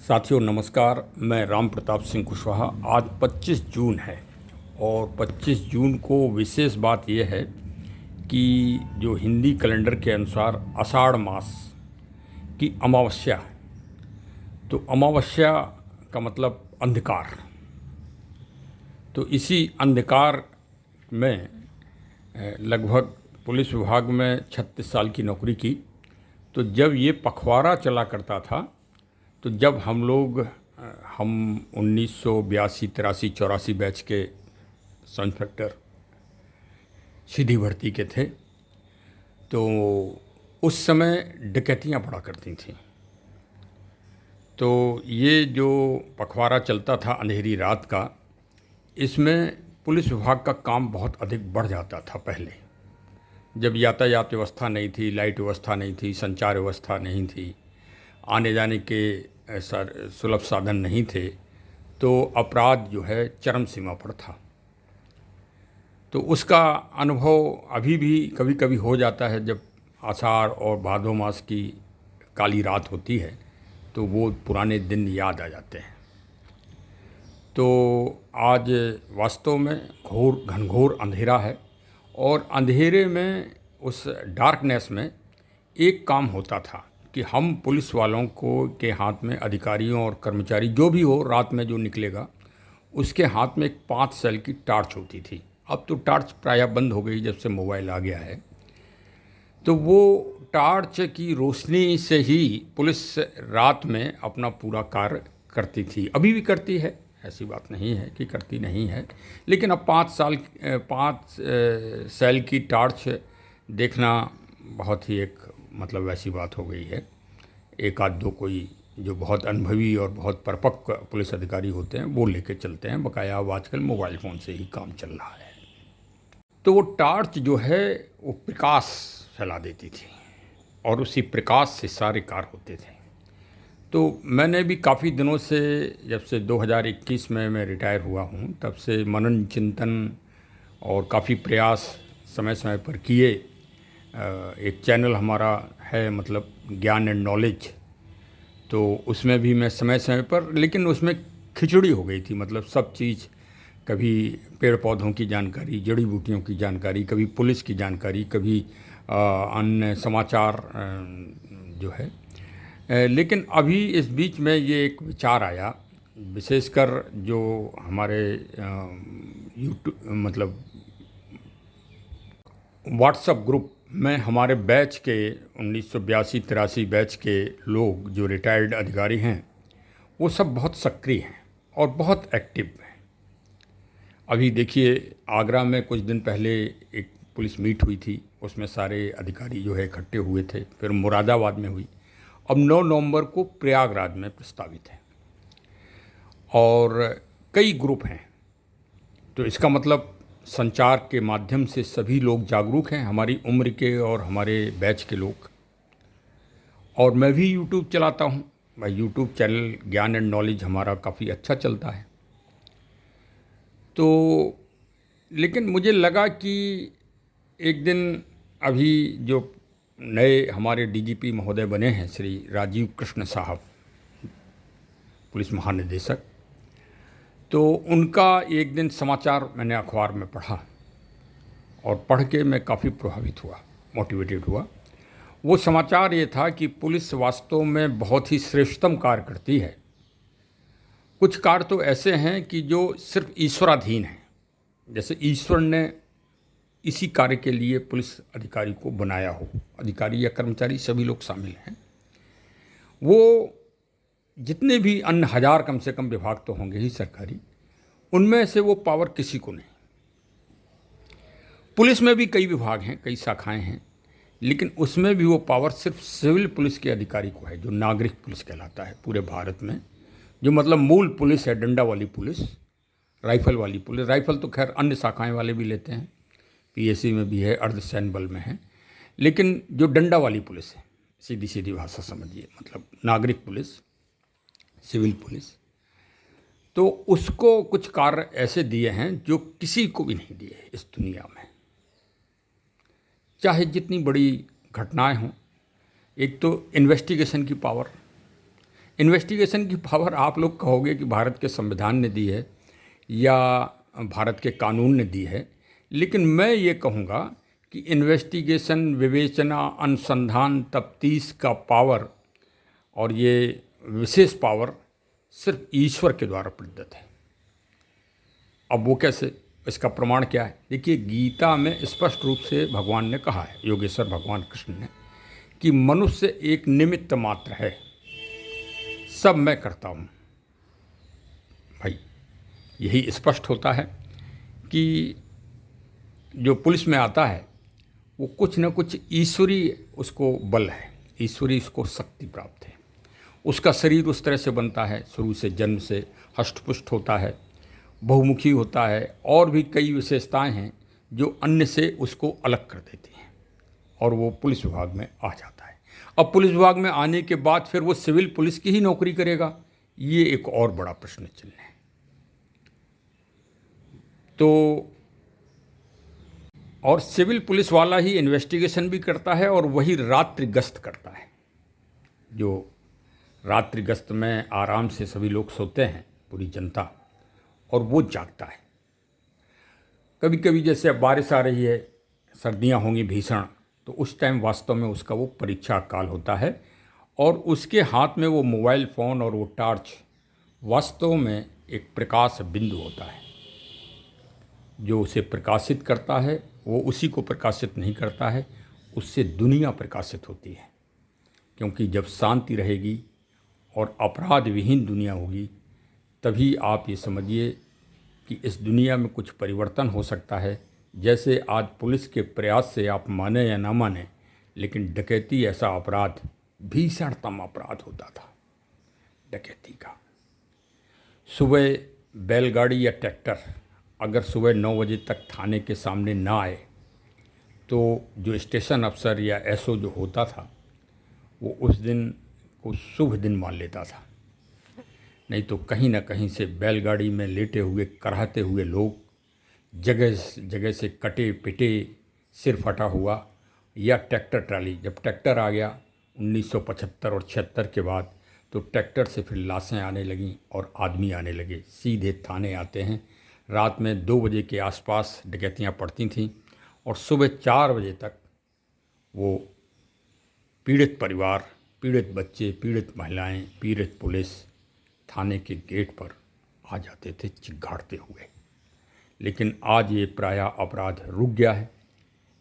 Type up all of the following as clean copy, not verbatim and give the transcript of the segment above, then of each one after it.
साथियों नमस्कार। मैं राम प्रताप सिंह कुशवाहा। आज 25 जून है और 25 जून को विशेष बात यह है कि जो हिंदी कैलेंडर के अनुसार आषाढ़ मास की अमावस्या, तो अमावस्या का मतलब अंधकार। तो इसी अंधकार में लगभग पुलिस विभाग में 36 साल की नौकरी की। तो जब ये पखवाड़ा चला करता था, तो जब हम 1982, 83, 84 बैच के सब इंस्पेक्टर सीधी भर्ती के थे, तो उस समय डकैतियाँ पड़ा करती थीं। तो ये जो पखवाड़ा चलता था अंधेरी रात का, इसमें पुलिस विभाग का काम बहुत अधिक बढ़ जाता था। पहले जब यातायात व्यवस्था नहीं थी, लाइट व्यवस्था नहीं थी, संचार व्यवस्था नहीं थी, आने जाने के सुलभ साधन नहीं थे, तो अपराध जो है चरम सीमा पर था। तो उसका अनुभव अभी भी कभी कभी हो जाता है। जब आषाढ़ और भादो मास की काली रात होती है तो वो पुराने दिन याद आ जाते हैं। तो आज वास्तव में घनघोर अंधेरा है और अंधेरे में, उस डार्कनेस में एक काम होता था कि हम पुलिस वालों को के हाथ में, अधिकारियों और कर्मचारी जो भी हो, रात में जो निकलेगा उसके हाथ में एक 5 सेल की टार्च होती थी। अब तो टार्च प्रायः बंद हो गई जब से मोबाइल आ गया है। तो वो टार्च की रोशनी से ही पुलिस रात में अपना पूरा कार्य करती थी। अभी भी करती है, ऐसी बात नहीं है कि करती नहीं है, लेकिन अब 5 सेल की टार्च देखना बहुत ही एक मतलब वैसी बात हो गई है। एक आध दो कोई जो बहुत अनुभवी और बहुत परिपक्व पुलिस अधिकारी होते हैं वो लेके चलते हैं। बकाया अब आजकल मोबाइल फ़ोन से ही काम चल रहा है। तो वो टार्च जो है वो प्रकाश फैला देती थी और उसी प्रकाश से सारे कार्य होते थे। तो मैंने भी काफ़ी दिनों से, जब से 2021 में मैं रिटायर हुआ हूँ, तब से मनन चिंतन और काफ़ी प्रयास समय समय पर किए। एक चैनल हमारा है, मतलब ज्ञान एंड नॉलेज, तो उसमें भी मैं समय समय पर, लेकिन उसमें खिचड़ी हो गई थी। मतलब सब चीज़, कभी पेड़ पौधों की जानकारी, जड़ी बूटियों की जानकारी, कभी पुलिस की जानकारी, कभी अन्य समाचार जो है। लेकिन अभी इस बीच में ये एक विचार आया, विशेषकर जो हमारे यूट्यूब मतलब व्हाट्सएप ग्रुप में हमारे बैच के 1982-83 बैच के लोग जो रिटायर्ड अधिकारी हैं, वो सब बहुत सक्रिय हैं और बहुत एक्टिव हैं। अभी देखिए, आगरा में कुछ दिन पहले एक पुलिस मीट हुई थी, उसमें सारे अधिकारी जो है इकट्ठे हुए थे। फिर मुरादाबाद में हुई, अब 9 नवंबर को प्रयागराज में प्रस्तावित है और कई ग्रुप हैं। तो इसका मतलब संचार के माध्यम से सभी लोग जागरूक हैं, हमारी उम्र के और हमारे बैच के लोग। और मैं भी यूट्यूब चलाता हूँ भाई, यूट्यूब चैनल ज्ञान एंड नॉलेज हमारा काफ़ी अच्छा चलता है। तो लेकिन मुझे लगा कि एक दिन, अभी जो नए हमारे डीजीपी महोदय बने हैं, श्री राजीव कृष्ण साहब, पुलिस महानिदेशक, तो उनका एक दिन समाचार मैंने अखबार में पढ़ा और पढ़ के मैं काफ़ी प्रभावित हुआ, मोटिवेटेड हुआ। वो समाचार ये था कि पुलिस वास्तव में बहुत ही श्रेष्ठतम कार्य करती है। कुछ कार्य तो ऐसे हैं कि जो सिर्फ ईश्वराधीन हैं, जैसे ईश्वर ने इसी कार्य के लिए पुलिस अधिकारी को बनाया हो। अधिकारी या कर्मचारी सभी लोग शामिल हैं। वो जितने भी अन्य हजार कम से कम विभाग तो होंगे ही सरकारी, उनमें से वो पावर किसी को नहीं। पुलिस में भी कई विभाग हैं, कई शाखाएं हैं, लेकिन उसमें भी वो पावर सिर्फ सिविल पुलिस के अधिकारी को है, जो नागरिक पुलिस कहलाता है पूरे भारत में। जो मतलब मूल पुलिस है, डंडा वाली पुलिस, राइफल वाली पुलिस। राइफल तो खैर अन्य शाखाएं वाले भी लेते हैं, पीएसी में भी है, अर्धसैन्य बल में है, लेकिन जो डंडा वाली पुलिस है, सीधी सीधी भाषा समझिए, मतलब नागरिक पुलिस, सिविल पुलिस, तो उसको कुछ कार्य ऐसे दिए हैं जो किसी को भी नहीं दिए इस दुनिया में। चाहे जितनी बड़ी घटनाएं हों, एक तो इन्वेस्टिगेशन की पावर। इन्वेस्टिगेशन की पावर आप लोग कहोगे कि भारत के संविधान ने दी है या भारत के कानून ने दी है, लेकिन मैं ये कहूँगा कि इन्वेस्टिगेशन, विवेचना, अनुसंधान, तफ्तीश का पावर और ये विशेष पावर सिर्फ ईश्वर के द्वारा प्रदत्त है। अब वो कैसे, इसका प्रमाण क्या है? देखिए, गीता में स्पष्ट रूप से भगवान ने कहा है, योगेश्वर भगवान कृष्ण ने, कि मनुष्य एक निमित्त मात्र है, सब मैं करता हूँ। भाई, यही स्पष्ट होता है कि जो पुलिस में आता है वो कुछ न कुछ ईश्वरीय उसको बल है, ईश्वरीय उसको शक्ति प्राप्त है। उसका शरीर उस तरह से बनता है, शुरू से जन्म से हष्टपुष्ट होता है, बहुमुखी होता है, और भी कई विशेषताएं हैं जो अन्य से उसको अलग कर देती हैं, और वो पुलिस विभाग में आ जाता है। अब पुलिस विभाग में आने के बाद फिर वो सिविल पुलिस की ही नौकरी करेगा, ये एक और बड़ा प्रश्न चिन्ह है। तो और सिविल पुलिस वाला ही इन्वेस्टिगेशन भी करता है और वही रात्रि गश्त करता है। जो रात्रि गश्त में आराम से सभी लोग सोते हैं, पूरी जनता, और वो जागता है। कभी कभी जैसे अब बारिश आ रही है, सर्दियां होंगी भीषण, तो उस टाइम वास्तव में उसका वो परीक्षा काल होता है, और उसके हाथ में वो मोबाइल फ़ोन और वो टार्च वास्तव में एक प्रकाश बिंदु होता है जो उसे प्रकाशित करता है। वो उसी को प्रकाशित नहीं करता है, उससे दुनिया प्रकाशित होती है। क्योंकि जब शांति रहेगी और अपराध विहीन दुनिया होगी, तभी आप ये समझिए कि इस दुनिया में कुछ परिवर्तन हो सकता है। जैसे आज पुलिस के प्रयास से, आप माने या ना माने, लेकिन डकैती ऐसा अपराध, भीषणतम अपराध होता था डकैती का। सुबह बैलगाड़ी या ट्रैक्टर अगर सुबह 9 बजे तक थाने के सामने ना आए तो जो स्टेशन अफसर या एसओ जो होता था, वो उस दिन को शुभ दिन मान लेता था। नहीं तो कहीं ना कहीं से बैलगाड़ी में लेटे हुए, कराहते हुए लोग, जगह जगह से कटे पिटे, सिर फटा हुआ, या ट्रैक्टर ट्राली, जब ट्रैक्टर आ गया 1975 और 76 के बाद, तो ट्रैक्टर से फिर लाशें आने लगीं और आदमी आने लगे, सीधे थाने आते हैं। रात में 2 बजे के आसपास डकैतियाँ पड़ती थीं और सुबह 4 बजे तक वो पीड़ित परिवार, पीड़ित बच्चे, पीड़ित महिलाएं, पीड़ित पुलिस थाने के गेट पर आ जाते थे चिघाड़ते हुए। लेकिन आज ये प्रायः अपराध रुक गया है।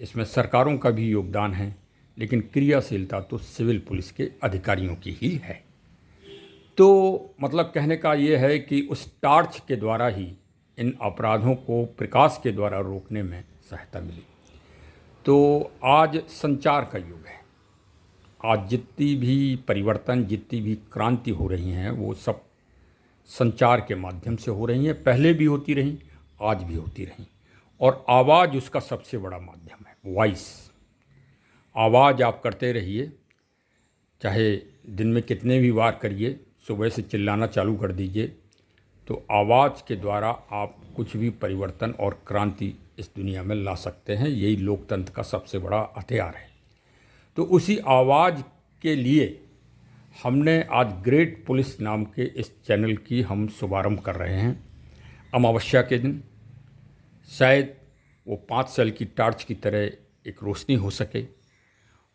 इसमें सरकारों का भी योगदान है, लेकिन क्रियाशीलता तो सिविल पुलिस के अधिकारियों की ही है। तो मतलब कहने का ये है कि उस टार्च के द्वारा ही इन अपराधों को प्रकाश के द्वारा रोकने में सहायता मिली। तो आज संचार का युग है। आज जितनी भी परिवर्तन, जितनी भी क्रांति हो रही हैं, वो सब संचार के माध्यम से हो रही हैं। पहले भी होती रहीं, आज भी होती रहीं, और आवाज़ उसका सबसे बड़ा माध्यम है। वॉइस, आवाज़ आप करते रहिए, चाहे दिन में कितने भी बार करिए, सुबह से चिल्लाना चालू कर दीजिए, तो आवाज़ के द्वारा आप कुछ भी परिवर्तन और क्रांति इस दुनिया में ला सकते हैं। यही लोकतंत्र का सबसे बड़ा हथियार है। तो उसी आवाज़ के लिए हमने आज ग्रेट पुलिस नाम के इस चैनल की हम शुभारंभ कर रहे हैं। अमावस्या के दिन शायद वो 5 साल की टार्च की तरह एक रोशनी हो सके,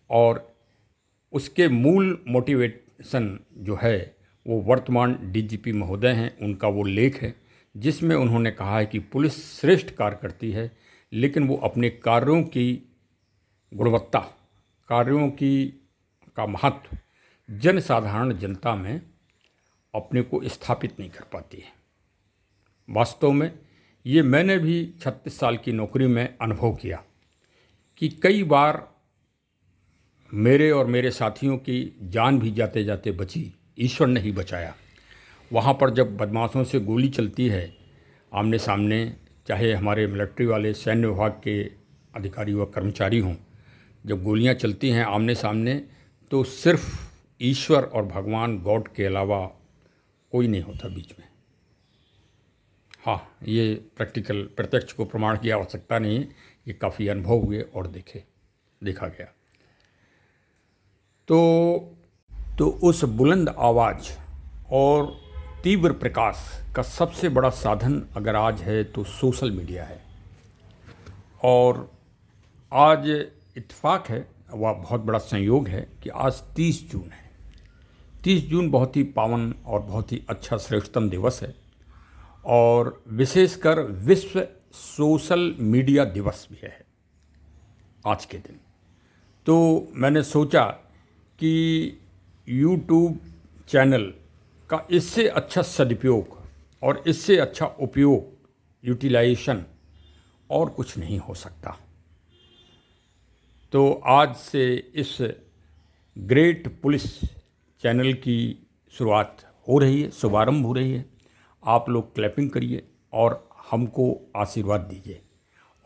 और उसके मूल मोटिवेशन जो है वो वर्तमान डीजीपी महोदय हैं, उनका वो लेख है जिसमें उन्होंने कहा है कि पुलिस श्रेष्ठ कार्य करती है, लेकिन वो अपने कार्यों की गुणवत्ता, कार्यों की का महत्व जनसाधारण जनता में अपने को स्थापित नहीं कर पाती है। वास्तव में ये मैंने भी 36 साल की नौकरी में अनुभव किया कि कई बार मेरे और मेरे साथियों की जान भी जाते जाते बची, ईश्वर ने ही बचाया। वहाँ पर जब बदमाशों से गोली चलती है आमने सामने, चाहे हमारे मिलिट्री वाले, सैन्य विभाग के अधिकारी व कर्मचारी हों, जब गोलियाँ चलती हैं आमने सामने, तो सिर्फ ईश्वर और भगवान गॉड के अलावा कोई नहीं होता बीच में। हाँ, ये प्रत्यक्ष को प्रमाण की आवश्यकता नहीं है, ये काफ़ी अनुभव हुए और देखा गया। तो उस बुलंद आवाज़ और तीव्र प्रकाश का सबसे बड़ा साधन अगर आज है तो सोशल मीडिया है। और आज इत्तेफाक है, वह बहुत बड़ा संयोग है कि आज 30 जून है। 30 जून बहुत ही पावन और बहुत ही अच्छा श्रेष्ठतम दिवस है, और विशेषकर विश्व सोशल मीडिया दिवस भी है आज के दिन। तो मैंने सोचा कि यूट्यूब चैनल का इससे अच्छा सदुपयोग और इससे अच्छा उपयोग, यूटिलाइजेशन और कुछ नहीं हो सकता। तो आज से इस ग्रेट पुलिस चैनल की शुरुआत हो रही है, शुभारंभ हो रही है। आप लोग क्लैपिंग करिए और हमको आशीर्वाद दीजिए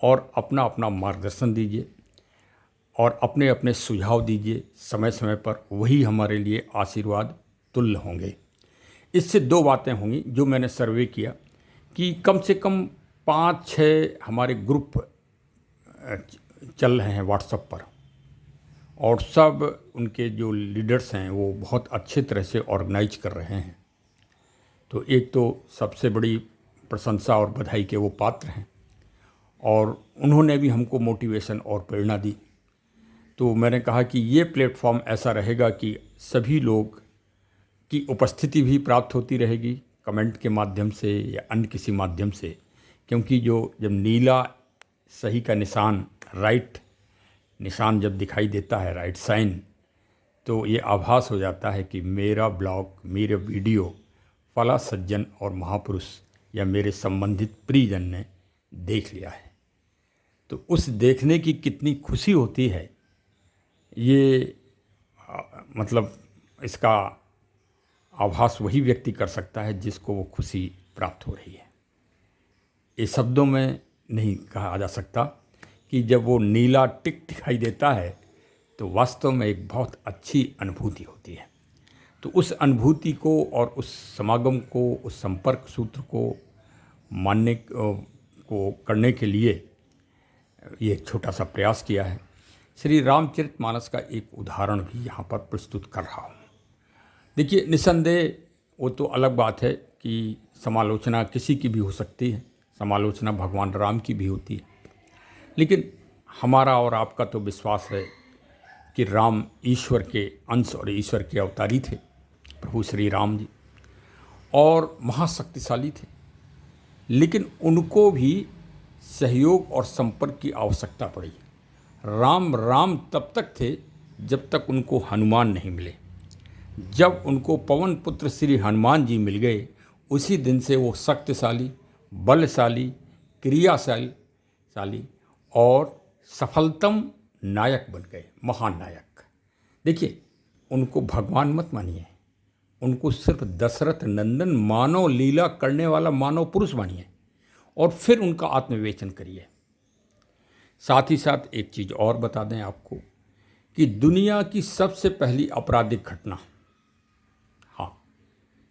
और अपना अपना मार्गदर्शन दीजिए और अपने अपने सुझाव दीजिए समय समय पर, वही हमारे लिए आशीर्वाद तुल्य होंगे। इससे दो बातें होंगी जो मैंने सर्वे किया कि कम से कम 5-6 हमारे ग्रुप चल रहे हैं व्हाट्सएप पर, और सब उनके जो लीडर्स हैं वो बहुत अच्छे तरह से ऑर्गेनाइज कर रहे हैं। तो एक तो सबसे बड़ी प्रशंसा और बधाई के वो पात्र हैं, और उन्होंने भी हमको मोटिवेशन और प्रेरणा दी। तो मैंने कहा कि ये प्लेटफॉर्म ऐसा रहेगा कि सभी लोग की उपस्थिति भी प्राप्त होती रहेगी, कमेंट के माध्यम से या अन्य किसी माध्यम से, क्योंकि जब नीला सही का निशान, राइट निशान जब दिखाई देता है, राइट साइन, तो ये आभास हो जाता है कि मेरा ब्लॉग, मेरा वीडियो फला सज्जन और महापुरुष या मेरे संबंधित प्रियजन ने देख लिया है। तो उस देखने की कितनी खुशी होती है, ये मतलब इसका आभास वही व्यक्ति कर सकता है जिसको वो खुशी प्राप्त हो रही है। ये शब्दों में नहीं कहा जा सकता कि जब वो नीला टिक दिखाई देता है तो वास्तव में एक बहुत अच्छी अनुभूति होती है। तो उस अनुभूति को और उस समागम को, उस संपर्क सूत्र को मानने को करने के लिए ये एक छोटा सा प्रयास किया है। श्री रामचरितमानस का एक उदाहरण भी यहाँ पर प्रस्तुत कर रहा हूँ। देखिए, निसंदेह वो तो अलग बात है कि समालोचना किसी की भी हो सकती है, समालोचना भगवान राम की भी होती है, लेकिन हमारा और आपका तो विश्वास है कि राम ईश्वर के अंश और ईश्वर के अवतारी थे, प्रभु श्री राम जी, और महाशक्तिशाली थे। लेकिन उनको भी सहयोग और संपर्क की आवश्यकता पड़ी। राम राम तब तक थे जब तक उनको हनुमान नहीं मिले। जब उनको पवन पुत्र श्री हनुमान जी मिल गए, उसी दिन से वो शक्तिशाली, बलशाली, क्रियाशाली और सफलतम नायक बन गए, महान नायक। देखिए, उनको भगवान मत मानिए, उनको सिर्फ दशरथ नंदन मानव लीला करने वाला मानव पुरुष मानिए, और फिर उनका आत्मविवेचन करिए। साथ ही साथ एक चीज़ और बता दें आपको कि दुनिया की सबसे पहली आपराधिक घटना, हाँ,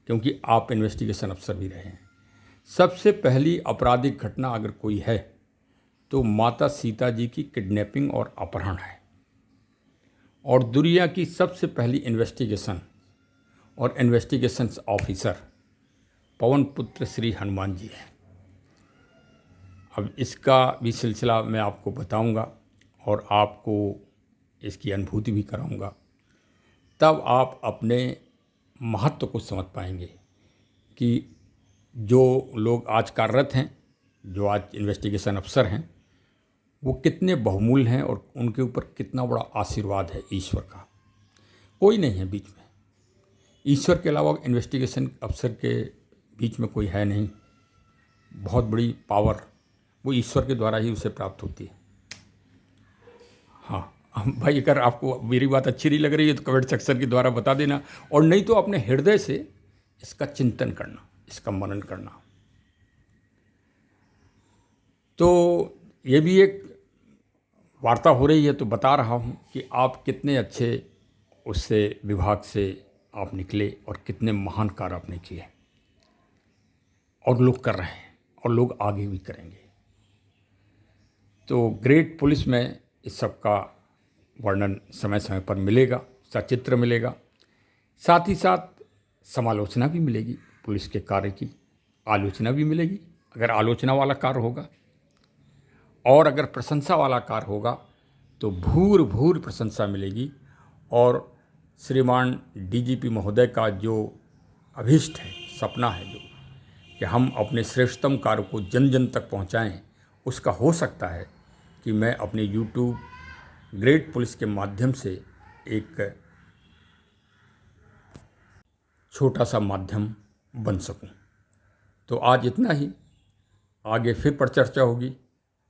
क्योंकि आप इन्वेस्टिगेशन अफसर भी रहे हैं, सबसे पहली आपराधिक घटना अगर कोई है तो माता सीता जी की किडनैपिंग और अपहरण है। और दुनिया की सबसे पहली इन्वेस्टिगेशन और इन्वेस्टिगेशंस ऑफिसर पवन पुत्र श्री हनुमान जी हैं। अब इसका भी सिलसिला मैं आपको बताऊंगा और आपको इसकी अनुभूति भी कराऊंगा, तब आप अपने महत्व को समझ पाएंगे कि जो लोग आज कार्यरत हैं, जो आज इन्वेस्टिगेशन अफसर हैं, वो कितने बहुमूल्य हैं और उनके ऊपर कितना बड़ा आशीर्वाद है ईश्वर का। कोई नहीं है बीच में, ईश्वर के अलावा इन्वेस्टिगेशन अफसर के बीच में कोई है नहीं। बहुत बड़ी पावर वो ईश्वर के द्वारा ही उसे प्राप्त होती है। हाँ भाई, अगर आपको मेरी बात अच्छी नहीं लग रही है तो कमेंट सेक्शन के द्वारा बता देना, और नहीं तो अपने हृदय से इसका चिंतन करना, इसका मनन करना। तो ये भी एक वार्ता हो रही है तो बता रहा हूँ कि आप कितने अच्छे उससे विभाग से आप निकले और कितने महान कार्य आपने किए, और लोग कर रहे हैं और लोग आगे भी करेंगे। तो ग्रेट पुलिस में इस सब का वर्णन समय समय पर मिलेगा, सचित्र मिलेगा। साथ ही साथ समालोचना भी मिलेगी, पुलिस के कार्य की आलोचना भी मिलेगी अगर आलोचना वाला कार्य होगा, और अगर प्रशंसा वाला कार्य होगा तो भूर भूर प्रशंसा मिलेगी। और श्रीमान डीजीपी महोदय का जो अभीष्ट है, सपना है जो कि हम अपने श्रेष्ठतम कार्य को जन जन तक पहुंचाएं, उसका हो सकता है कि मैं अपने यूट्यूब ग्रेट पुलिस के माध्यम से एक छोटा सा माध्यम बन सकूं। तो आज इतना ही, आगे फिर पर चर्चा होगी।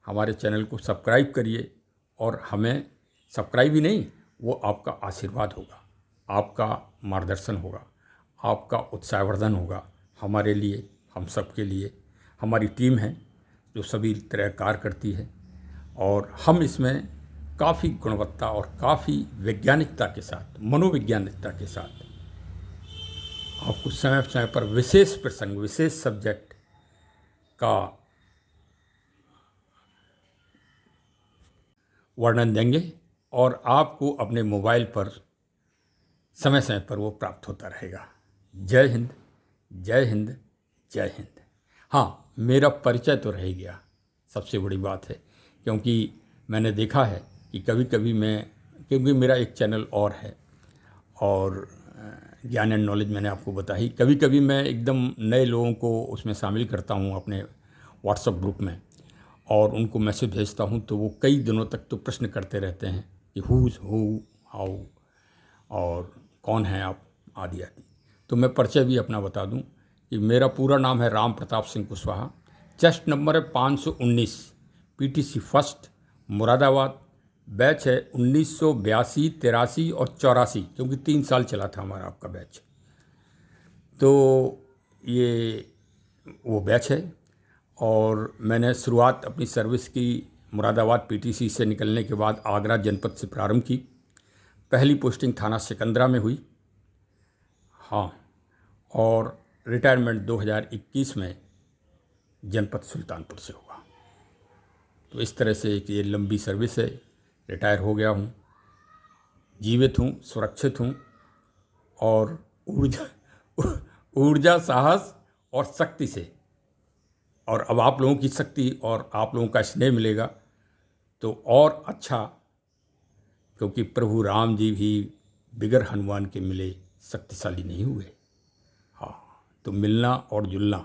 हमारे चैनल को सब्सक्राइब करिए, और हमें सब्सक्राइब ही नहीं, वो आपका आशीर्वाद होगा, आपका मार्गदर्शन होगा, आपका उत्साहवर्धन होगा हमारे लिए, हम सब के लिए। हमारी टीम है जो सभी तरह कार्य करती है, और हम इसमें काफ़ी गुणवत्ता और काफ़ी वैज्ञानिकता के साथ, मनोवैज्ञानिकता के साथ आपको समय समय पर विशेष प्रसंग, विशेष सब्जेक्ट का वर्णन देंगे, और आपको अपने मोबाइल पर समय समय पर वो प्राप्त होता रहेगा। जय हिंद, जय हिंद, जय हिंद। हाँ, मेरा परिचय तो रह गया, सबसे बड़ी बात है, क्योंकि मैंने देखा है कि कभी कभी क्योंकि मेरा एक चैनल और है, और ज्ञान एंड नॉलेज मैंने आपको बताई, कभी कभी मैं एकदम नए लोगों को उसमें शामिल करता हूँ अपने व्हाट्सएप ग्रुप में, और उनको मैसेज भेजता हूँ, तो वो कई दिनों तक तो प्रश्न करते रहते हैं कि हुज़ हु, हाउ, और कौन हैं आप, आदि आदि। तो मैं परिचय भी अपना बता दूं कि मेरा पूरा नाम है राम प्रताप सिंह कुशवाहा, चेस्ट नंबर है 519, पीटीसी फर्स्ट, मुरादाबाद। बैच है 1982, 83 और 84, क्योंकि 3 साल चला था हमारा आपका बैच। तो ये वो बैच है, और मैंने शुरुआत अपनी सर्विस की मुरादाबाद पीटीसी से निकलने के बाद आगरा जनपद से प्रारंभ की। पहली पोस्टिंग थाना सिकंदरा में हुई, हाँ, और रिटायरमेंट 2021 में जनपद सुल्तानपुर से हुआ। तो इस तरह से एक ये लंबी सर्विस है, रिटायर हो गया हूँ, जीवित हूँ, सुरक्षित हूँ, और ऊर्जा, साहस और शक्ति से, और अब आप लोगों की शक्ति और आप लोगों का स्नेह मिलेगा तो और अच्छा, क्योंकि प्रभु राम जी भी बिगर हनुमान के मिले शक्तिशाली नहीं हुए। हाँ, तो मिलना और जुलना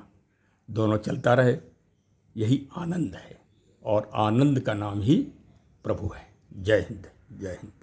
दोनों चलता रहे, यही आनंद है, और आनंद का नाम ही प्रभु है। जय हिंद, जय हिंद।